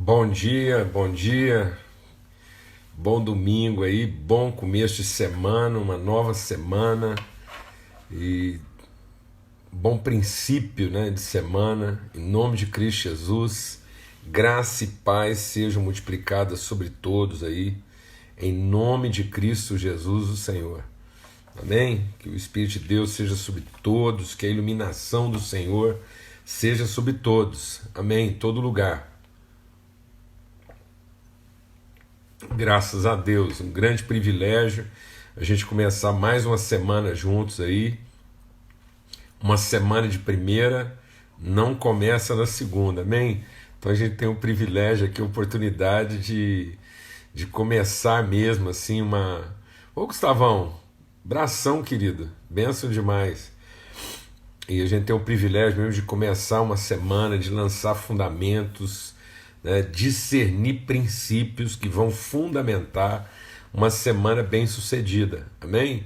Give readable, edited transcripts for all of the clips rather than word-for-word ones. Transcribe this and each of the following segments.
Bom dia, bom domingo aí, bom começo de semana, uma nova semana e bom princípio, né, de semana, em nome de Cristo Jesus, graça e paz sejam multiplicadas sobre todos aí, em nome de Cristo Jesus, o Senhor. Amém? Que o Espírito de Deus seja sobre todos, que a iluminação do Senhor seja sobre todos, amém, em todo lugar. Graças a Deus, um grande privilégio a gente começar mais uma semana juntos aí. Uma semana de primeira não começa na segunda, amém? Então a gente tem o privilégio aqui, a oportunidade de começar mesmo assim uma... Ô Gustavão, abração querido, bênção demais. E a gente tem o privilégio mesmo de começar uma semana, de lançar fundamentos, né, discernir princípios que vão fundamentar uma semana bem sucedida, amém?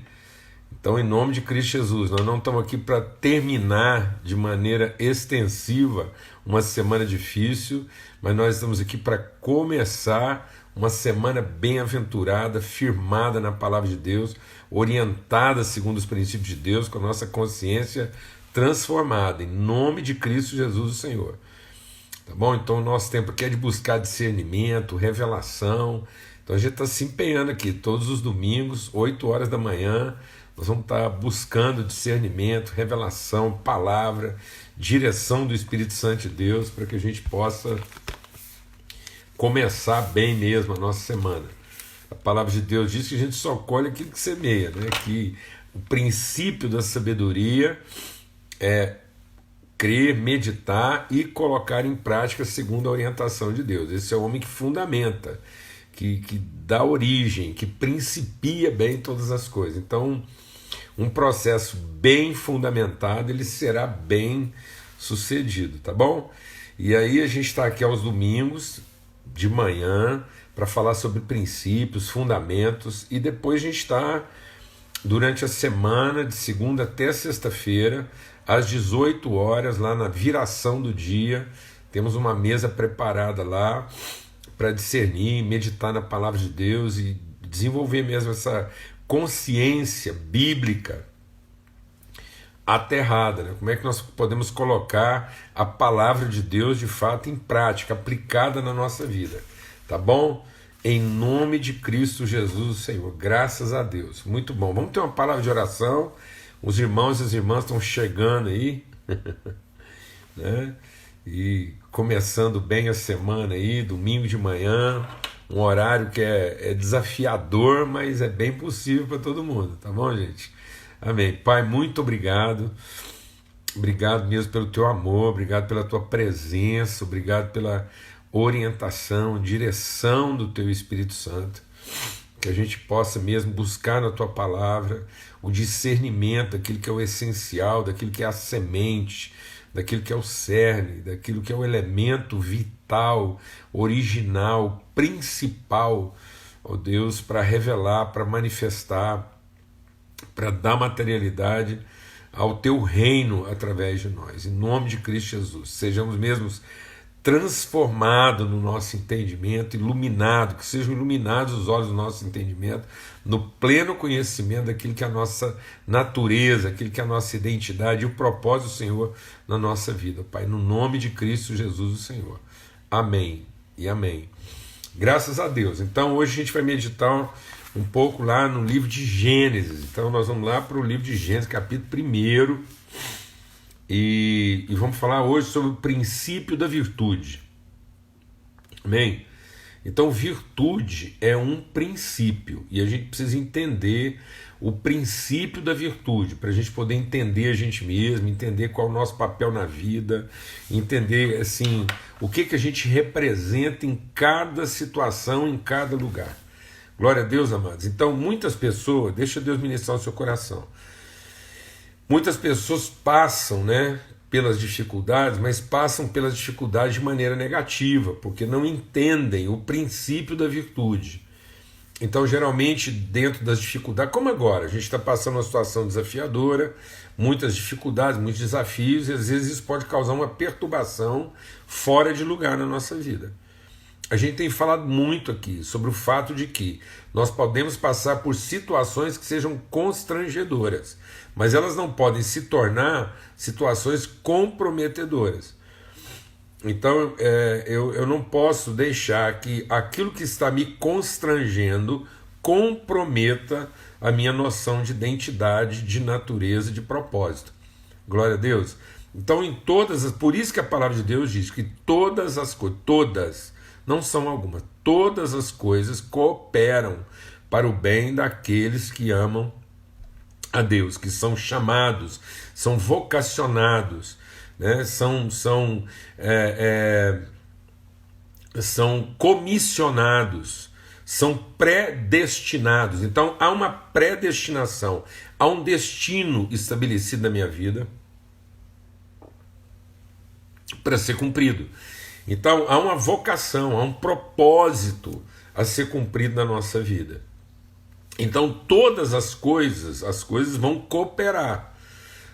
Então, em nome de Cristo Jesus, nós não estamos aqui para terminar de maneira extensiva uma semana difícil, mas nós estamos aqui para começar uma semana bem-aventurada, firmada na palavra de Deus, orientada segundo os princípios de Deus, com a nossa consciência transformada, em nome de Cristo Jesus, o Senhor. Tá bom? Então o nosso tempo aqui é de buscar discernimento, revelação. Então a gente está se empenhando aqui todos os domingos, 8 horas da manhã. Nós vamos estar buscando discernimento, revelação, palavra, direção do Espírito Santo de Deus, para que a gente possa começar bem mesmo a nossa semana. A palavra de Deus diz que a gente só colhe aquilo que semeia, né? Que o princípio da sabedoria é crer, meditar e colocar em prática segundo a orientação de Deus. Esse é o homem que fundamenta, que dá origem, que principia bem todas as coisas. Então, um processo bem fundamentado, ele será bem sucedido, tá bom? E aí a gente está aqui aos domingos, de manhã, para falar sobre princípios, fundamentos, e depois a gente está durante a semana, de segunda até sexta-feira, às 18 horas, lá na viração do dia, temos uma mesa preparada lá para discernir, meditar na palavra de Deus e desenvolver mesmo essa consciência bíblica aterrada, né? Como é que nós podemos colocar a palavra de Deus de fato em prática, aplicada na nossa vida, tá bom? Em nome de Cristo Jesus, Senhor, graças a Deus, muito bom. Vamos ter uma palavra de oração. Os irmãos e as irmãs estão chegando aí, né? E começando bem a semana aí, domingo de manhã, um horário que é desafiador, mas é bem possível para todo mundo, tá bom, gente? Amém. Pai, muito obrigado. Obrigado mesmo pelo teu amor, obrigado pela tua presença, obrigado pela orientação, direção do teu Espírito Santo, que a gente possa mesmo buscar na tua palavra o discernimento daquilo que é o essencial, daquilo que é a semente, daquilo que é o cerne, daquilo que é o elemento vital, original, principal, ó Deus, para revelar, para manifestar, para dar materialidade ao teu reino através de nós. Em nome de Cristo Jesus, sejamos mesmos transformado no nosso entendimento, iluminado, que sejam iluminados os olhos do nosso entendimento, no pleno conhecimento daquilo que é a nossa natureza, aquilo que é a nossa identidade e o propósito do Senhor na nossa vida, Pai, no nome de Cristo Jesus, o Senhor. Amém e amém. Graças a Deus. Então hoje a gente vai meditar um pouco lá no livro de Gênesis. Então nós vamos lá para o livro de Gênesis, capítulo 1, e vamos falar hoje sobre o princípio da virtude. Amém? Então, virtude é um princípio, e a gente precisa entender o princípio da virtude, para a gente poder entender a gente mesmo, entender qual é o nosso papel na vida, entender assim, o que a gente representa em cada situação, em cada lugar. Glória a Deus, amados. Então, muitas pessoas, deixa Deus ministrar o seu coração. Muitas pessoas passam, né, pelas dificuldades, mas passam pelas dificuldades de maneira negativa, porque não entendem o princípio da virtude. Então, geralmente, dentro das dificuldades, como agora, a gente está passando uma situação desafiadora, muitas dificuldades, muitos desafios, e às vezes isso pode causar uma perturbação fora de lugar na nossa vida. A gente tem falado muito aqui sobre o fato de que nós podemos passar por situações que sejam constrangedoras, mas elas não podem se tornar situações comprometedoras. Então eu não posso deixar que aquilo que está me constrangendo comprometa a minha noção de identidade, de natureza, de propósito. Glória a Deus. Então por isso que a palavra de Deus diz que todas as coisas, todas, não são algumas, todas as coisas cooperam para o bem daqueles que amam a Deus, que são chamados, são vocacionados, né? São comissionados, são predestinados. Então há uma predestinação, há um destino estabelecido na minha vida para ser cumprido. Então há uma vocação, há um propósito a ser cumprido na nossa vida. Então todas as coisas vão cooperar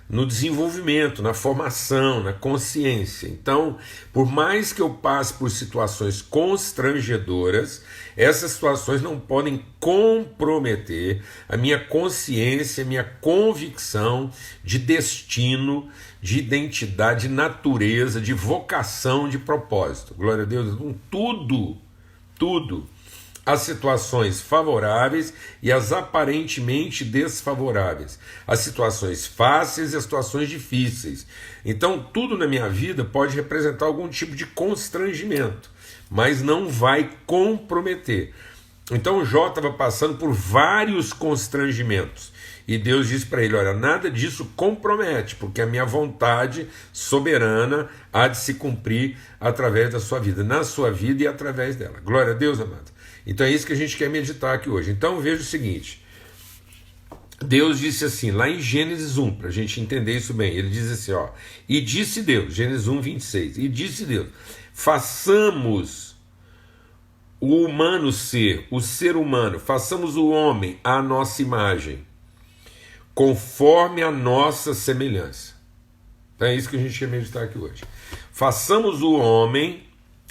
no desenvolvimento, na formação, na consciência. Então, por mais que eu passe por situações constrangedoras, essas situações não podem comprometer a minha consciência, a minha convicção de destino, de identidade, de natureza, de vocação, de propósito. Glória a Deus. Então, tudo. As situações favoráveis e as aparentemente desfavoráveis, as situações fáceis e as situações difíceis. Então, tudo na minha vida pode representar algum tipo de constrangimento, mas não vai comprometer. Então, Jó estava passando por vários constrangimentos. E Deus disse para ele: olha, nada disso compromete, porque a minha vontade soberana há de se cumprir através da sua vida, na sua vida e através dela. Glória a Deus, amado. Então é isso que a gente quer meditar aqui hoje. Então veja o seguinte: Deus disse assim, lá em Gênesis 1, para a gente entender isso bem, ele diz assim, ó, e disse Deus, Gênesis 1, 26, e disse Deus, façamos o humano ser, o ser humano, façamos o homem à nossa imagem, conforme a nossa semelhança. Então é isso que a gente quer meditar aqui hoje. Façamos o homem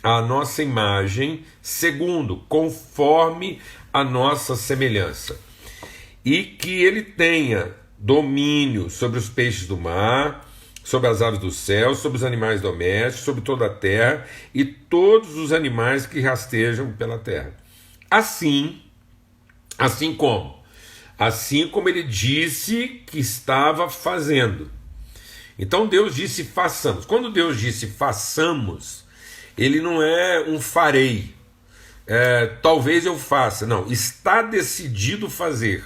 a nossa imagem, segundo, conforme a nossa semelhança, e que ele tenha domínio sobre os peixes do mar, sobre as aves do céu, sobre os animais domésticos, sobre toda a terra e todos os animais que rastejam pela terra. Assim como ele disse que estava fazendo. Então Deus disse façamos. Quando Deus disse façamos, ele não é um farei, talvez eu faça, não, está decidido fazer.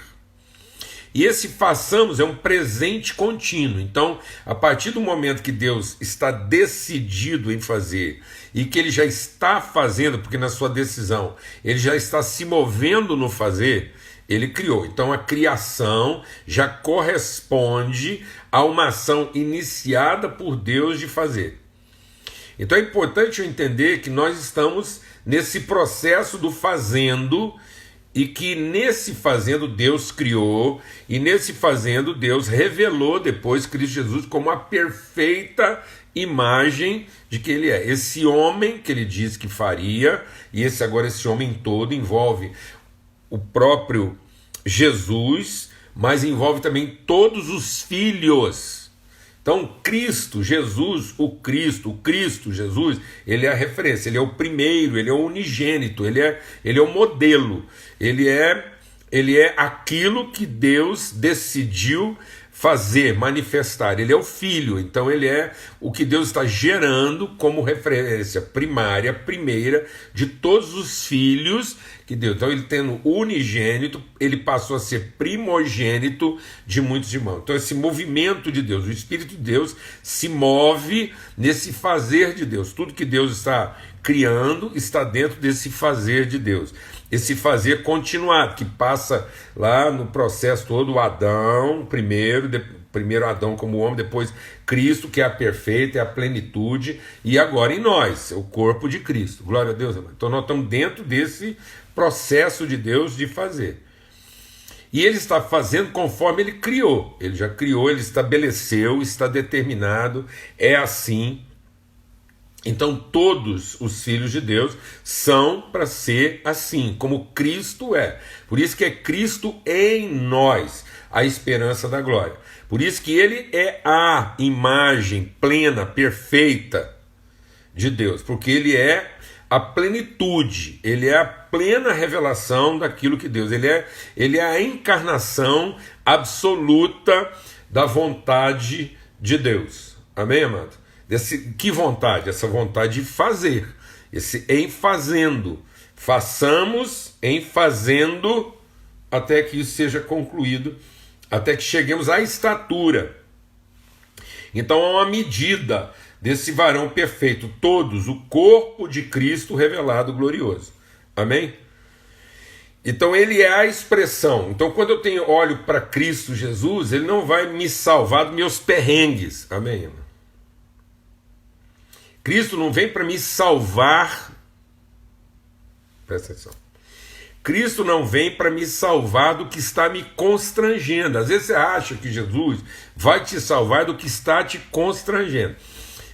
E esse façamos é um presente contínuo. Então, a partir do momento que Deus está decidido em fazer e que ele já está fazendo, porque na sua decisão ele já está se movendo no fazer, ele criou. Então a criação já corresponde a uma ação iniciada por Deus de fazer. Então é importante eu entender que nós estamos nesse processo do fazendo e que nesse fazendo Deus criou e nesse fazendo Deus revelou depois Cristo Jesus como a perfeita imagem de que ele é. Esse homem que ele disse que faria, e esse homem todo envolve o próprio Jesus, mas envolve também todos os filhos. Então, Cristo, Jesus, o Cristo, Jesus, ele é a referência, ele é o primeiro, ele é o unigênito, ele é o modelo, ele é aquilo que Deus decidiu fazer, manifestar, ele é o Filho, então ele é o que Deus está gerando como referência primária, primeira, de todos os filhos que Deus. Então ele tendo unigênito, ele passou a ser primogênito de muitos irmãos. Então esse movimento de Deus, o Espírito de Deus se move nesse fazer de Deus. Tudo que Deus está criando está dentro desse fazer de Deus. Esse fazer continuado, que passa lá no processo todo, o Adão, primeiro Adão como homem, depois Cristo, que é a perfeita, é a plenitude, e agora em nós, o corpo de Cristo. Glória a Deus, amado. Então nós estamos dentro desse processo de Deus de fazer. E ele está fazendo conforme ele criou. Ele já criou, ele estabeleceu, está determinado, é assim. Então todos os filhos de Deus são para ser assim, como Cristo é. Por isso que é Cristo em nós, a esperança da glória. Por isso que ele é a imagem plena, perfeita de Deus, porque ele é a plenitude, ele é a plena revelação daquilo que Deus, ele é a encarnação absoluta da vontade de Deus. Amém, amado? Que vontade? Essa vontade de fazer, esse em fazendo. Façamos em fazendo até que isso seja concluído, até que cheguemos à estatura. Então há uma medida desse varão perfeito, todos, o corpo de Cristo revelado glorioso. Amém? Então ele é a expressão. Então quando eu olho para Cristo Jesus, ele não vai me salvar dos meus perrengues. Amém, irmão? Cristo não vem para me salvar. Presta atenção. Cristo não vem para me salvar do que está me constrangendo. Às vezes você acha que Jesus vai te salvar do que está te constrangendo.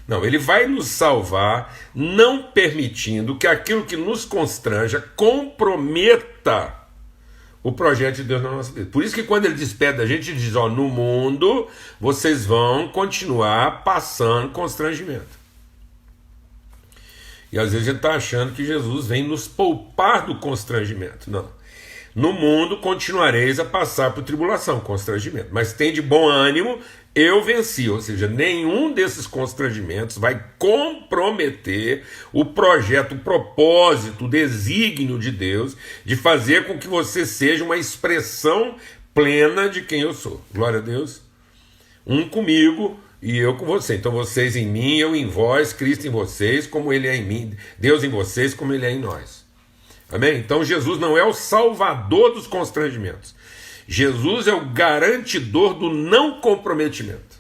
Não, ele vai nos salvar não permitindo que aquilo que nos constranja comprometa o projeto de Deus na nossa vida. Por isso que quando ele despede a gente, ele diz, ó, no mundo vocês vão continuar passando constrangimento. E às vezes a gente está achando que Jesus vem nos poupar do constrangimento. Não. No mundo continuareis a passar por tribulação, constrangimento. Mas tem de bom ânimo, eu venci. Ou seja, nenhum desses constrangimentos vai comprometer o projeto, o propósito, o desígnio de Deus de fazer com que você seja uma expressão plena de quem eu sou. Glória a Deus. Um comigo e eu com você. Então vocês em mim, eu em vós, Cristo em vocês, como ele é em mim, Deus em vocês, como ele é em nós. Amém? Então Jesus não é o salvador dos constrangimentos. Jesus é o garantidor do não comprometimento.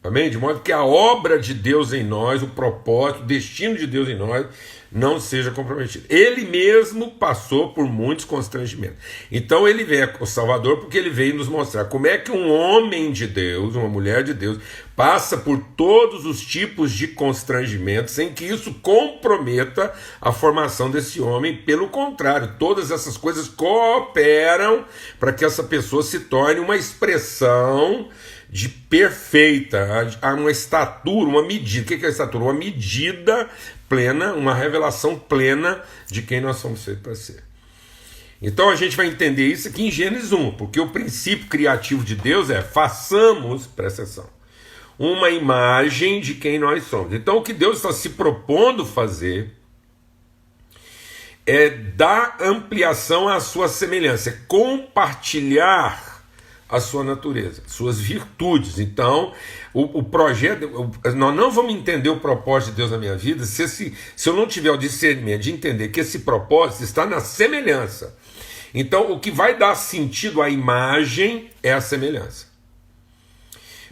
Amém? De modo que a obra de Deus em nós, o propósito, o destino de Deus em nós, não seja comprometido. Ele mesmo passou por muitos constrangimentos. Então ele veio o Salvador porque ele veio nos mostrar como é que um homem de Deus, uma mulher de Deus, passa por todos os tipos de constrangimentos sem que isso comprometa a formação desse homem. Pelo contrário, todas essas coisas cooperam para que essa pessoa se torne uma expressão de perfeita, a uma estatura, uma medida. O que é a estatura? Uma medida plena, uma revelação plena de quem nós somos feitos para ser. Então a gente vai entender isso aqui em Gênesis 1, porque o princípio criativo de Deus é façamos, presta atenção, uma imagem de quem nós somos. Então o que Deus está se propondo fazer é dar ampliação à sua semelhança, é compartilhar a sua natureza, suas virtudes. Então, o projeto, nós não vamos entender o propósito de Deus na minha vida se eu não tiver o discernimento de entender que esse propósito está na semelhança. Então, o que vai dar sentido à imagem é a semelhança.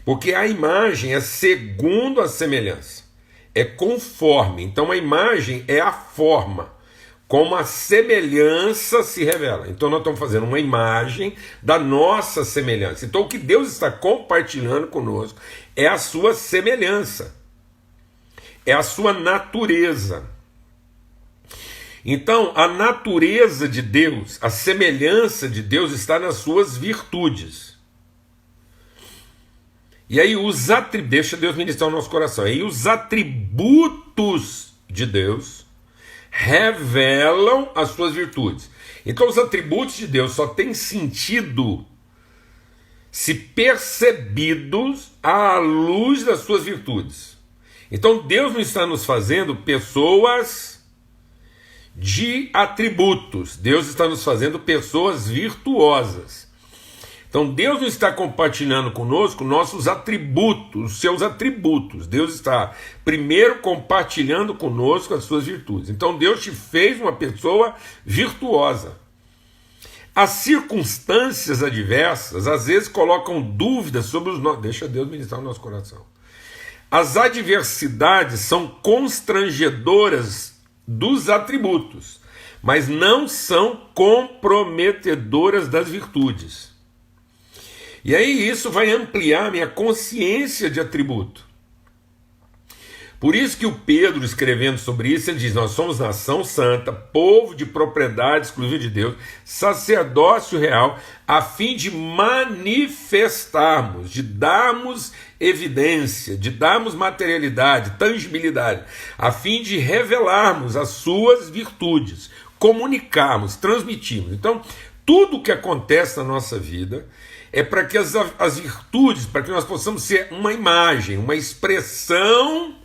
Porque a imagem é segundo a semelhança, é conforme. Então, a imagem é a forma como a semelhança se revela. Então nós estamos fazendo uma imagem da nossa semelhança. Então o que Deus está compartilhando conosco é a sua semelhança, é a sua natureza. Então a natureza de Deus, a semelhança de Deus está nas suas virtudes. E aí deixa Deus ministrar o nosso coração. Aí os atributos de Deus revelam as suas virtudes. Então os atributos de Deus só têm sentido se percebidos à luz das suas virtudes. Então Deus não está nos fazendo pessoas de atributos, Deus está nos fazendo pessoas virtuosas. Então Deus não está compartilhando conosco nossos atributos, os seus atributos. Deus está primeiro compartilhando conosco as suas virtudes. Então Deus te fez uma pessoa virtuosa. As circunstâncias adversas às vezes colocam dúvidas sobre os nossos. Deixa Deus ministrar o nosso coração. As adversidades são constrangedoras dos atributos, mas não são comprometedoras das virtudes. E aí isso vai ampliar minha consciência de atributo. Por isso que o Pedro, escrevendo sobre isso, ele diz: nós somos nação santa, povo de propriedade exclusiva de Deus, sacerdócio real, a fim de manifestarmos, de darmos evidência, de darmos materialidade, tangibilidade, a fim de revelarmos as suas virtudes, comunicarmos, transmitirmos. Então, tudo o que acontece na nossa vida é para que as virtudes, para que nós possamos ser uma imagem, uma expressão.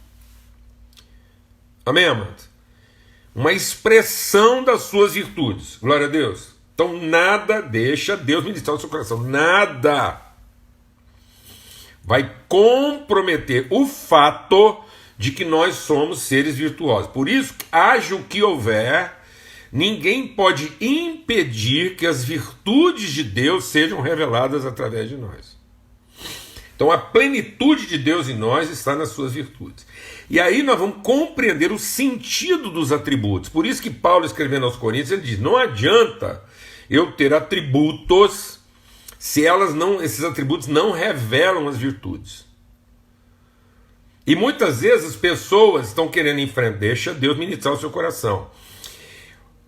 Amém, amado? Uma expressão das suas virtudes. Glória a Deus. Então nada deixa Deus ministrar o seu coração. Nada vai comprometer o fato de que nós somos seres virtuosos. Por isso, haja o que houver, ninguém pode impedir que as virtudes de Deus sejam reveladas através de nós. Então a plenitude de Deus em nós está nas suas virtudes. E aí nós vamos compreender o sentido dos atributos. Por isso que Paulo, escrevendo aos Coríntios, ele diz: não adianta eu ter atributos se esses atributos não revelam as virtudes. E muitas vezes as pessoas estão querendo enfrentar, deixa Deus ministrar o seu coração.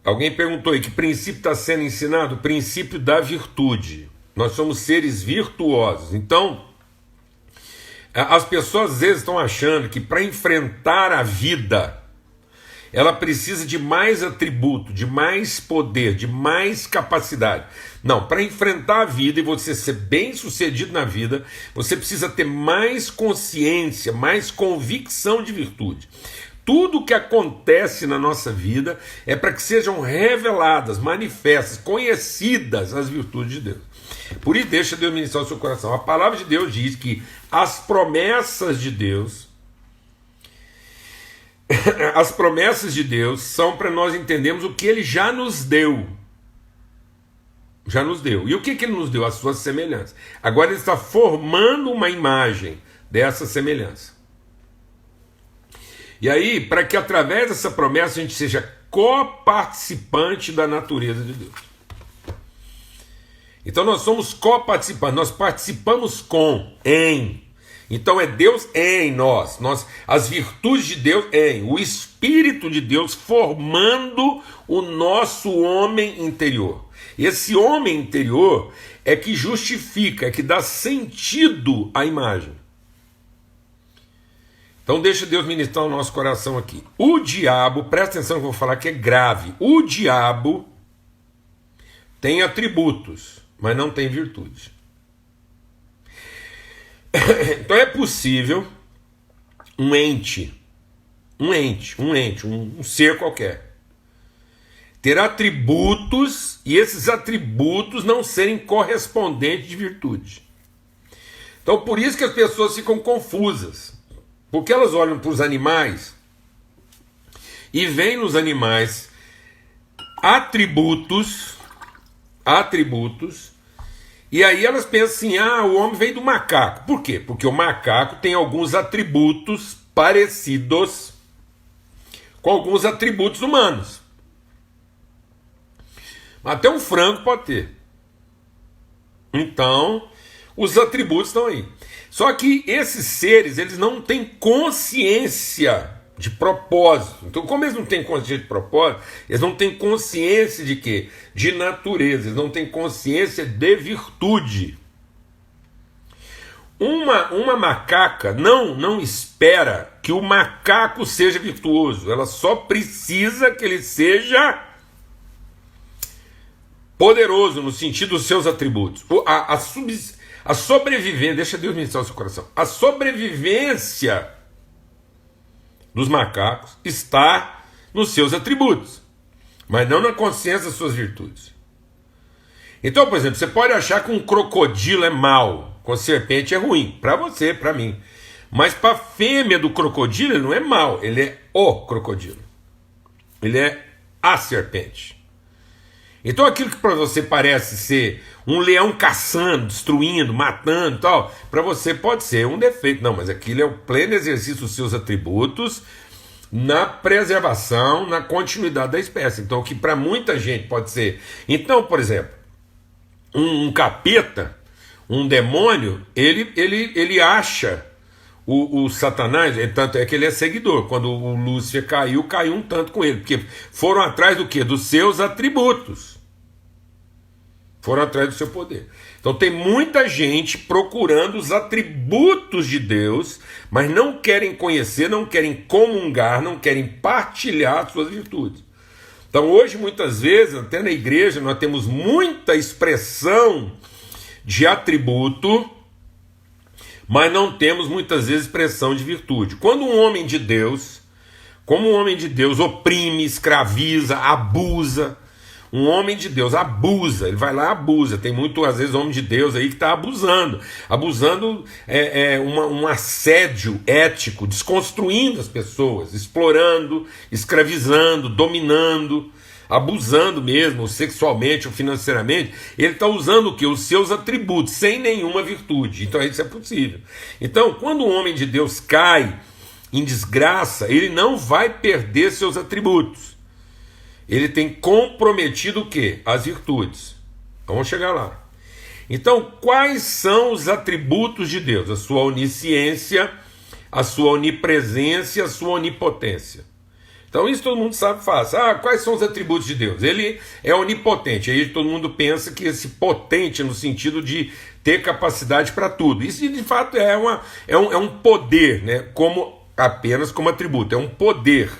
Alguém perguntou aí: que princípio está sendo ensinado? O princípio da virtude. Nós somos seres virtuosos. Então, as pessoas às vezes estão achando que para enfrentar a vida, ela precisa de mais atributo, de mais poder, de mais capacidade. Não, para enfrentar a vida e você ser bem sucedido na vida, você precisa ter mais consciência, mais convicção de virtude. Tudo o que acontece na nossa vida é para que sejam reveladas, manifestas, conhecidas as virtudes de Deus. Por isso, deixa Deus ministrar o seu coração. A palavra de Deus diz que as promessas de Deus são para nós entendermos o que Ele já nos deu. Já nos deu. E o que Ele nos deu? As suas semelhanças. Agora Ele está formando uma imagem dessa semelhança. E aí, para que através dessa promessa a gente seja coparticipante da natureza de Deus. Então nós somos coparticipantes, nós participamos em. Então é Deus em nós, as virtudes de Deus em, o Espírito de Deus formando o nosso homem interior. Esse homem interior é que justifica, é que dá sentido à imagem. Então deixa Deus ministrar o nosso coração aqui. O diabo, presta atenção que eu vou falar que é grave. O diabo tem atributos, mas não tem virtude. Então é possível um ser qualquer, ter atributos e esses atributos não serem correspondentes de virtude. Então por isso que as pessoas ficam confusas, porque elas olham para os animais e veem nos animais atributos, e aí elas pensam assim: o homem veio do macaco. Por quê? Porque o macaco tem alguns atributos parecidos com alguns atributos humanos. Até um frango pode ter. Então, os atributos estão aí. Só que esses seres, eles não têm consciência de propósito. Então, como eles não têm consciência de propósito, eles não têm consciência de quê? De natureza, eles não têm consciência de virtude. Uma macaca não espera que o macaco seja virtuoso, ela só precisa que ele seja poderoso no sentido dos seus atributos. A sobrevivência, deixa Deus ministrar o seu coração, a sobrevivência dos macacos está nos seus atributos, mas não na consciência das suas virtudes. Então, por exemplo, você pode achar que um crocodilo é mau, com serpente é ruim, para você, para mim. Mas para a fêmea do crocodilo ele não é mau, ele é o crocodilo. Ele é a serpente. Então aquilo que para você parece ser um leão caçando, destruindo, matando e tal, para você pode ser um defeito. Não, mas aquilo é o pleno exercício dos seus atributos na preservação, na continuidade da espécie. Então o que para muita gente pode ser... Então, por exemplo, um capeta, um demônio, ele acha O Satanás, tanto é que ele é seguidor. Quando o Lúcifer caiu, caiu um tanto com ele. Porque foram atrás do quê? Dos seus atributos. Foram atrás do seu poder. Então tem muita gente procurando os atributos de Deus, mas não querem conhecer, não querem comungar, não querem partilhar suas virtudes. Então hoje, muitas vezes, até na igreja, nós temos muita expressão de atributo, mas não temos muitas vezes expressão de virtude. Quando um homem de Deus, como um homem de Deus oprime, escraviza, abusa, um homem de Deus abusa, ele vai lá e abusa. Tem muito, às vezes, homem de Deus aí que está abusando. Abusando um assédio ético, desconstruindo as pessoas, explorando, escravizando, dominando, abusando mesmo, sexualmente ou financeiramente. Ele está usando o quê? Os seus atributos, sem nenhuma virtude. Então isso é possível. Então, quando um homem de Deus cai em desgraça, ele não vai perder seus atributos. Ele tem comprometido o quê? As virtudes. Vamos chegar lá. Então, quais são os atributos de Deus? A sua onisciência, a sua onipresença, a sua onipotência. Então isso todo mundo sabe fácil. Quais são os atributos de Deus? Ele é onipotente. Aí todo mundo pensa que esse potente no sentido de ter capacidade para tudo. Isso de fato é um poder, né? Apenas como atributo. É um poder.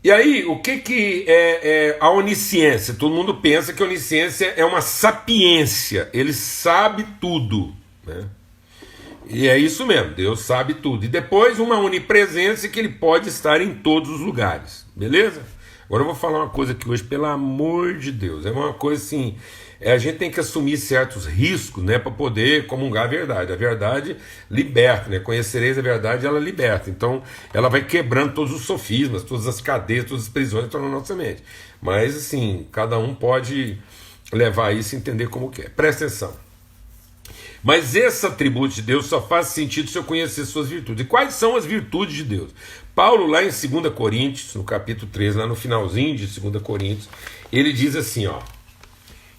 E aí, o que é a onisciência? Todo mundo pensa que a onisciência é uma sapiência, ele sabe tudo, né? E é isso mesmo, Deus sabe tudo. E depois uma onipresença que ele pode estar em todos os lugares, beleza? Agora eu vou falar uma coisa aqui hoje, pelo amor de Deus, é uma coisa assim, a gente tem que assumir certos riscos, né, para poder comungar a verdade liberta, né, conhecereis a verdade, ela liberta, então ela vai quebrando todos os sofismas, todas as cadeias, todas as prisões que estão na nossa mente, mas assim, cada um pode levar isso e entender como quer, presta atenção. Mas esse atributo de Deus só faz sentido se eu conhecer suas virtudes. E quais são as virtudes de Deus? Paulo, lá em 2 Coríntios, no capítulo 3, lá no finalzinho de 2 Coríntios, ele diz assim, ó.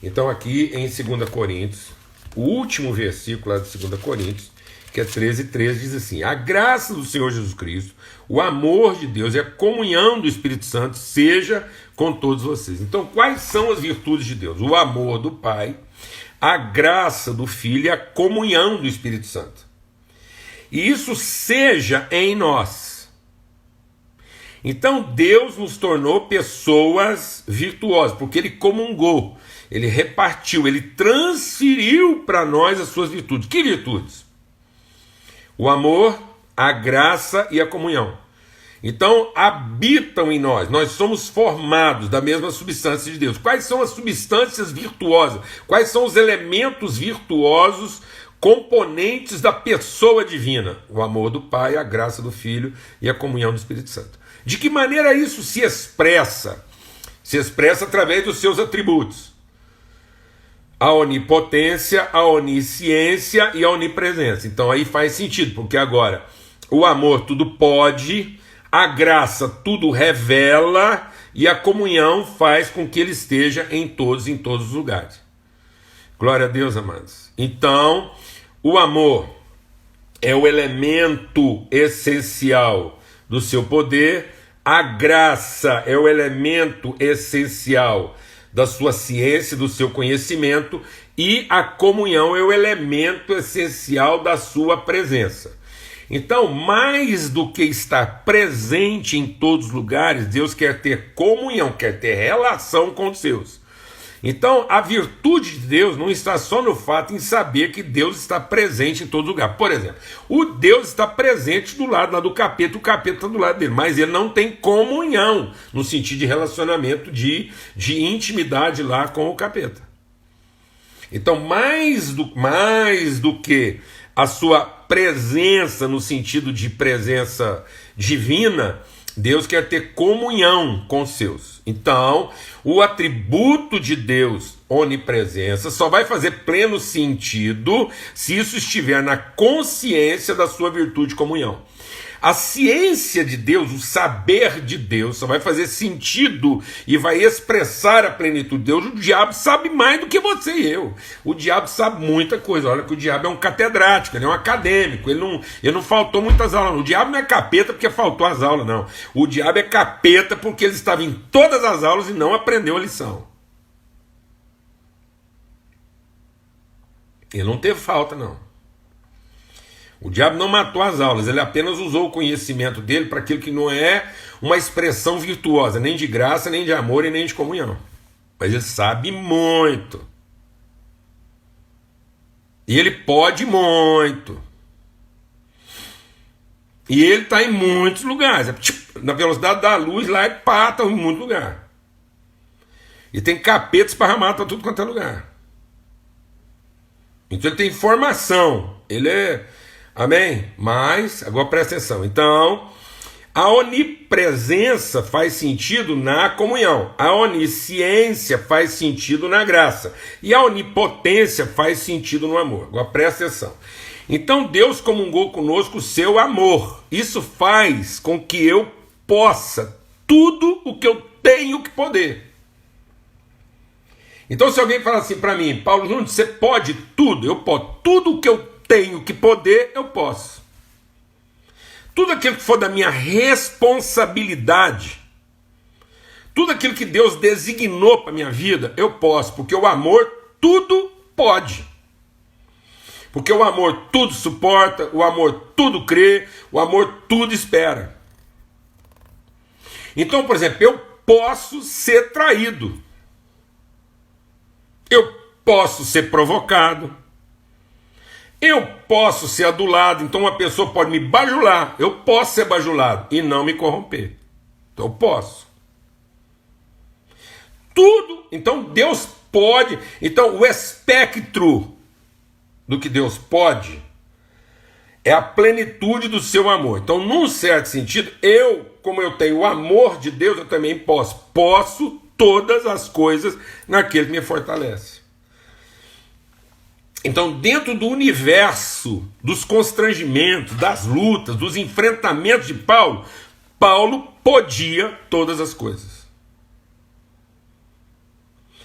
Então aqui em 2 Coríntios, o último versículo lá de 2 Coríntios, que é 13:3, diz assim: a graça do Senhor Jesus Cristo, o amor de Deus e a comunhão do Espírito Santo seja com todos vocês. Então quais são as virtudes de Deus? O amor do Pai, a graça do Filho e a comunhão do Espírito Santo. E isso seja em nós. Então Deus nos tornou pessoas virtuosas, porque Ele comungou, Ele repartiu, Ele transferiu para nós as suas virtudes. Que virtudes? O amor, a graça e a comunhão. Então habitam em nós, nós somos formados da mesma substância de Deus. Quais são as substâncias virtuosas? Quais são os elementos virtuosos, componentes da pessoa divina? O amor do Pai, a graça do Filho e a comunhão do Espírito Santo. De que maneira isso se expressa? Se expressa através dos seus atributos. A onipotência, a onisciência e a onipresença. Então aí faz sentido, porque agora o amor tudo pode, a graça tudo revela e a comunhão faz com que ele esteja em todos os lugares. Glória a Deus, amados. Então, o amor é o elemento essencial do seu poder, a graça é o elemento essencial da sua ciência, do seu conhecimento, e a comunhão é o elemento essencial da sua presença. Então, mais do que estar presente em todos os lugares, Deus quer ter comunhão, quer ter relação com os seus. Então, a virtude de Deus não está só no fato em saber que Deus está presente em todo lugar. Por exemplo, o Deus está presente do lado lá do capeta, o capeta está do lado dele, mas ele não tem comunhão, no sentido de relacionamento, de intimidade lá com o capeta. Então, mais do que a sua presença, no sentido de presença divina, Deus quer ter comunhão com os seus. Então, o atributo de Deus, onipresença, só vai fazer pleno sentido se isso estiver na consciência da sua virtude de comunhão. A ciência de Deus, o saber de Deus, só vai fazer sentido e vai expressar a plenitude de Deus. O diabo sabe mais do que você e eu. O diabo sabe muita coisa. Olha que o diabo é um catedrático, ele é um acadêmico, ele não faltou muitas aulas. Não. O diabo não é capeta porque faltou as aulas, não. O diabo é capeta porque ele estava em todas as aulas e não aprendeu a lição. Ele não teve falta, não. O diabo não matou as aulas, ele apenas usou o conhecimento dele para aquilo que não é uma expressão virtuosa, nem de graça, nem de amor e nem de comunhão. Mas ele sabe muito. E ele pode muito. E ele está em muitos lugares. Na velocidade da luz, lá ele pata em muito lugar. E tem capeta esparramado para tudo quanto é lugar. Então ele tem informação. Ele é... Amém? Mas, agora presta atenção. Então, a onipresença faz sentido na comunhão. A onisciência faz sentido na graça. E a onipotência faz sentido no amor. Agora presta atenção. Então Deus comungou conosco o seu amor. Isso faz com que eu possa tudo o que eu tenho que poder. Então se alguém falar assim para mim, Paulo Júnior, você pode tudo? Eu posso. Tudo o que eu tenho que poder, eu posso. Tudo aquilo que for da minha responsabilidade, tudo aquilo que Deus designou para a minha vida, eu posso, porque o amor tudo pode. Porque o amor tudo suporta, o amor tudo crê, o amor tudo espera. Então, por exemplo, eu posso ser traído. Eu posso ser provocado. Eu posso ser adulado. Então uma pessoa pode me bajular. Eu posso ser bajulado e não me corromper. Então eu posso. Tudo. Então Deus pode. Então o espectro do que Deus pode é a plenitude do seu amor. Então, num certo sentido, como eu tenho o amor de Deus, eu também posso. Posso todas as coisas naquele que me fortalece. Então, dentro do universo dos constrangimentos, das lutas, dos enfrentamentos de Paulo, Paulo podia todas as coisas.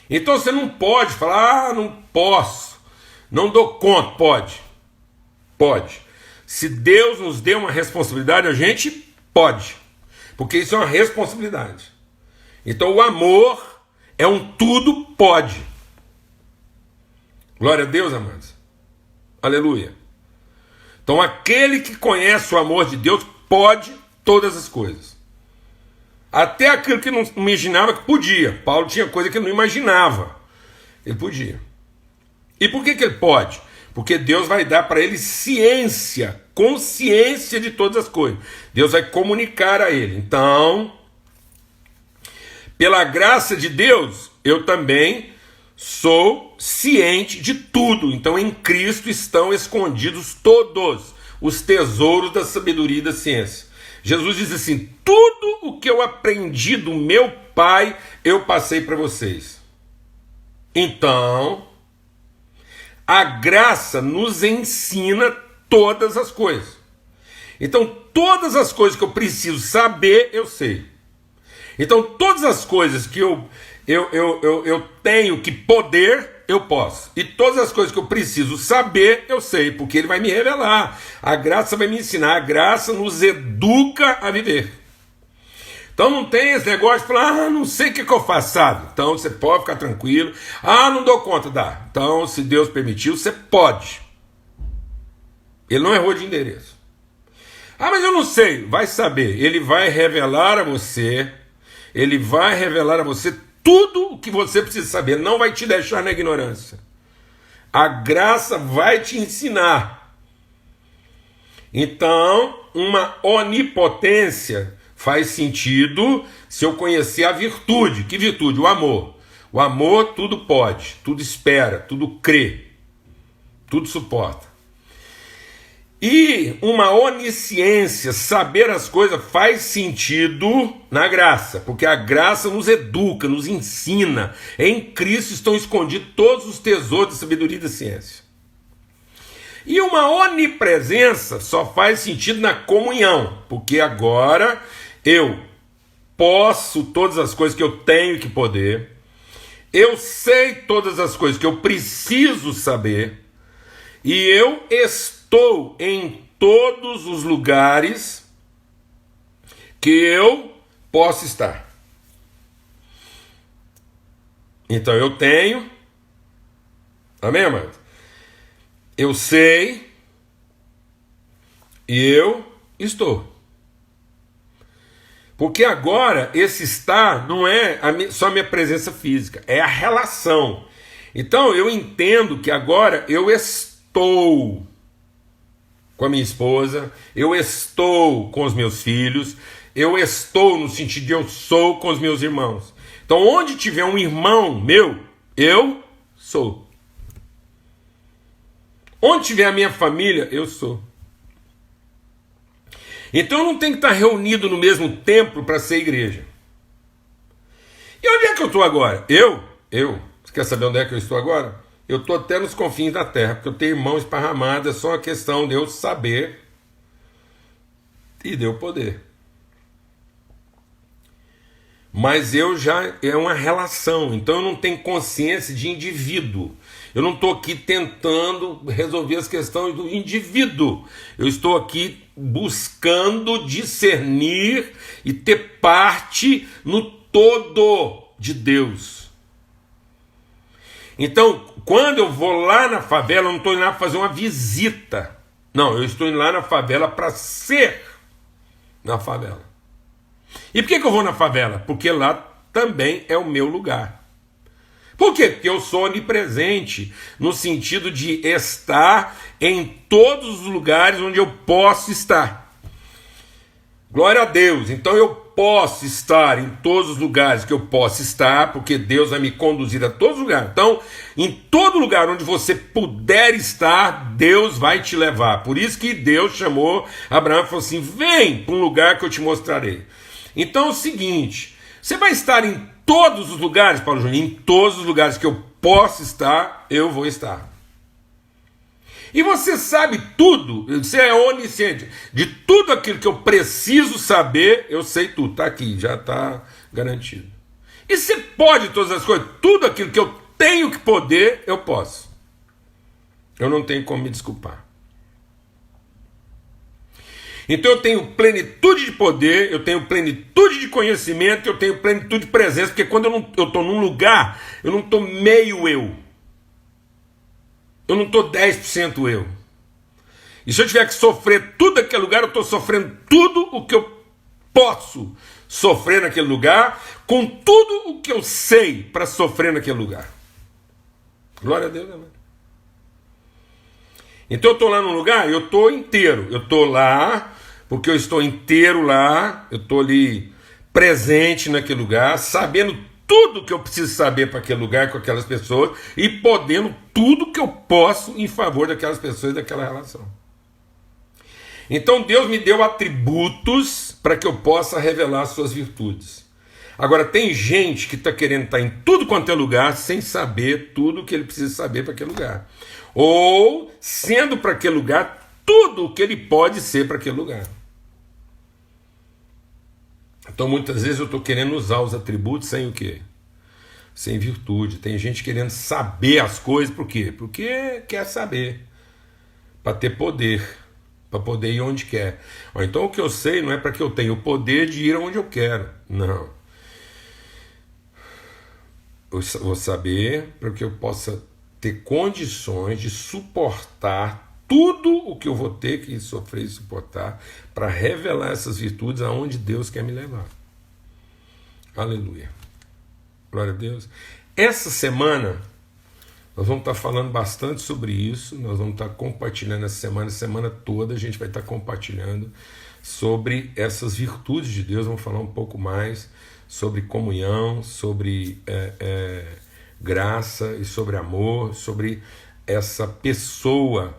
Então você não pode falar, não posso, não dou conta. Pode. Pode. Se Deus nos deu uma responsabilidade, a gente pode. Porque isso é uma responsabilidade. Então o amor é um tudo pode. Glória a Deus, amados. Aleluia. Então aquele que conhece o amor de Deus pode todas as coisas. Até aquilo que não imaginava que podia. Paulo tinha coisa que ele não imaginava. Ele podia. E por que ele pode? Porque Deus vai dar para ele ciência, consciência de todas as coisas. Deus vai comunicar a ele. Então, pela graça de Deus, eu também sou ciente de tudo. Então em Cristo estão escondidos todos os tesouros da sabedoria e da ciência. Jesus diz assim: tudo o que eu aprendi do meu Pai, eu passei para vocês. Então, a graça nos ensina todas as coisas. Então, todas as coisas que eu preciso saber, eu sei. Então, todas as coisas que eu tenho que poder, eu posso. E todas as coisas que eu preciso saber, eu sei, porque ele vai me revelar. A graça vai me ensinar. A graça nos educa a viver. Então não tem esse negócio de falar, não sei o que eu faço, sabe? Então você pode ficar tranquilo. Não dou conta, dá. Então, se Deus permitiu, você pode. Ele não errou de endereço. Mas eu não sei. Vai saber. Ele vai revelar a você. Ele vai revelar a você tudo o que você precisa saber. Ele não vai te deixar na ignorância. A graça vai te ensinar. Então, uma onipotência faz sentido se eu conhecer a virtude. Que virtude? O amor. O amor tudo pode, tudo espera, tudo crê, tudo suporta. E uma onisciência, saber as coisas, faz sentido na graça, porque a graça nos educa, nos ensina. Em Cristo estão escondidos todos os tesouros da sabedoria e da ciência. E uma onipresença só faz sentido na comunhão, porque agora eu posso todas as coisas que eu tenho que poder, eu sei todas as coisas que eu preciso saber, e eu estou em todos os lugares que eu posso estar. Então eu tenho, amém, amado? Eu sei e eu estou. Porque agora esse estar não é só a minha presença física, é a relação. Então eu entendo que agora eu estou com a minha esposa, eu estou com os meus filhos, eu estou no sentido de eu sou com os meus irmãos. Então onde tiver um irmão meu, eu sou. Onde tiver a minha família, eu sou. Então eu não tenho que estar reunido no mesmo templo para ser igreja. E onde é que eu estou agora? Você quer saber onde é que eu estou agora? Eu estou até nos confins da terra, porque eu tenho irmãos esparramados, é só uma questão de eu saber e de eu poder. Mas eu já é uma relação, então eu não tenho consciência de indivíduo. Eu não estou aqui tentando resolver as questões do indivíduo. Eu estou aqui buscando discernir e ter parte no todo de Deus. Então, quando eu vou lá na favela, eu não estou indo lá fazer uma visita. Não, eu estou indo lá na favela para ser na favela. E por que eu vou na favela? Porque lá também é o meu lugar. Por quê? Porque eu sou onipresente, no sentido de estar em todos os lugares onde eu posso estar. Glória a Deus. Então eu posso estar em todos os lugares que eu posso estar, porque Deus vai me conduzir a todos os lugares. Então, em todo lugar onde você puder estar, Deus vai te levar. Por isso que Deus chamou Abraão e falou assim: vem para um lugar que eu te mostrarei. Então é o seguinte, você vai estar em todos os lugares, Paulo Júnior? Em todos os lugares que eu posso estar, eu vou estar. E você sabe tudo, você é onisciente, de tudo aquilo que eu preciso saber, eu sei tudo, está aqui, já está garantido. E você pode todas as coisas, tudo aquilo que eu tenho que poder, eu posso. Eu não tenho como me desculpar. Então eu tenho plenitude de poder, eu tenho plenitude de conhecimento, eu tenho plenitude de presença, porque quando eu estou num lugar, eu não estou meio eu. Eu não estou 10% eu. E se eu tiver que sofrer tudo naquele lugar, eu estou sofrendo tudo o que eu posso sofrer naquele lugar, com tudo o que eu sei para sofrer naquele lugar. Glória a Deus, amém. Então eu estou lá num lugar, eu estou inteiro. Eu estou lá, porque eu estou inteiro lá, eu estou ali presente naquele lugar, sabendo tudo que eu preciso saber para aquele lugar, com aquelas pessoas, e podendo tudo que eu posso em favor daquelas pessoas e daquela relação. Então Deus me deu atributos para que eu possa revelar suas virtudes. Agora tem gente que está querendo estar em tudo quanto é lugar sem saber tudo que ele precisa saber para aquele lugar. Ou sendo para aquele lugar tudo o que ele pode ser para aquele lugar. Então muitas vezes eu estou querendo usar os atributos sem o quê? Sem virtude. Tem gente querendo saber as coisas, por quê? Porque quer saber, para ter poder, para poder ir onde quer. Então o que eu sei não é para que eu tenha o poder de ir onde eu quero, não. Eu vou saber para que eu possa ter condições de suportar tudo o que eu vou ter que sofrer e suportar para revelar essas virtudes aonde Deus quer me levar. Aleluia. Glória a Deus. Essa semana nós vamos estar falando bastante sobre isso, nós vamos estar compartilhando essa semana toda a gente vai estar compartilhando sobre essas virtudes de Deus, vamos falar um pouco mais sobre comunhão, sobre graça e sobre amor, sobre essa pessoa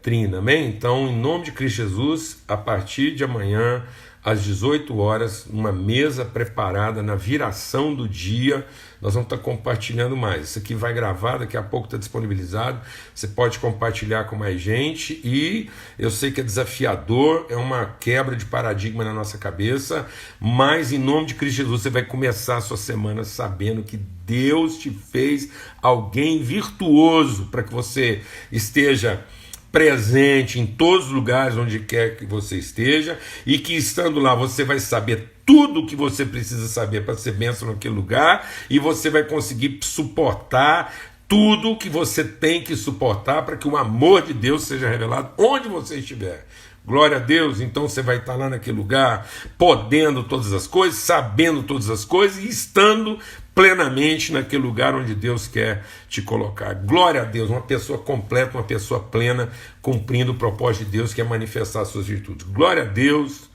trina, amém? Então, em nome de Cristo Jesus, a partir de amanhã, às 18 horas, uma mesa preparada na viração do dia. Nós vamos estar compartilhando mais. Isso aqui vai gravar, daqui a pouco está disponibilizado. Você pode compartilhar com mais gente. E eu sei que é desafiador, é uma quebra de paradigma na nossa cabeça, mas em nome de Cristo Jesus você vai começar a sua semana sabendo que Deus te fez alguém virtuoso para que você esteja presente em todos os lugares onde quer que você esteja, e que estando lá você vai saber tudo o que você precisa saber para ser bênção naquele lugar, e você vai conseguir suportar tudo o que você tem que suportar para que o amor de Deus seja revelado onde você estiver. Glória a Deus. Então você vai estar lá naquele lugar, podendo todas as coisas, sabendo todas as coisas e estando plenamente naquele lugar onde Deus quer te colocar. Glória a Deus, uma pessoa completa, uma pessoa plena, cumprindo o propósito de Deus, que é manifestar as suas virtudes. Glória a Deus.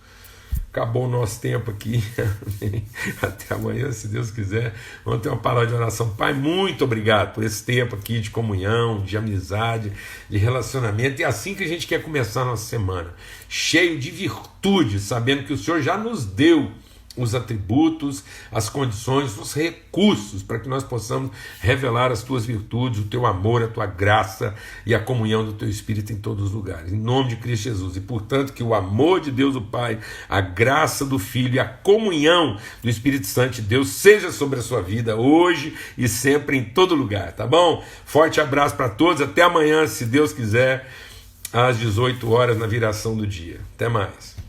Acabou o nosso tempo aqui. Até amanhã, se Deus quiser. Vamos ter uma palavra de oração. Pai, muito obrigado por esse tempo aqui de comunhão, de amizade, de relacionamento. E é assim que a gente quer começar a nossa semana, cheio de virtude, sabendo que o Senhor já nos deu os atributos, as condições, os recursos para que nós possamos revelar as tuas virtudes, o teu amor, a tua graça e a comunhão do teu Espírito em todos os lugares, em nome de Cristo Jesus. E portanto que o amor de Deus o Pai, a graça do Filho e a comunhão do Espírito Santo de Deus seja sobre a sua vida hoje e sempre em todo lugar, tá bom? Forte abraço para todos, até amanhã, se Deus quiser, às 18 horas na viração do dia. Até mais.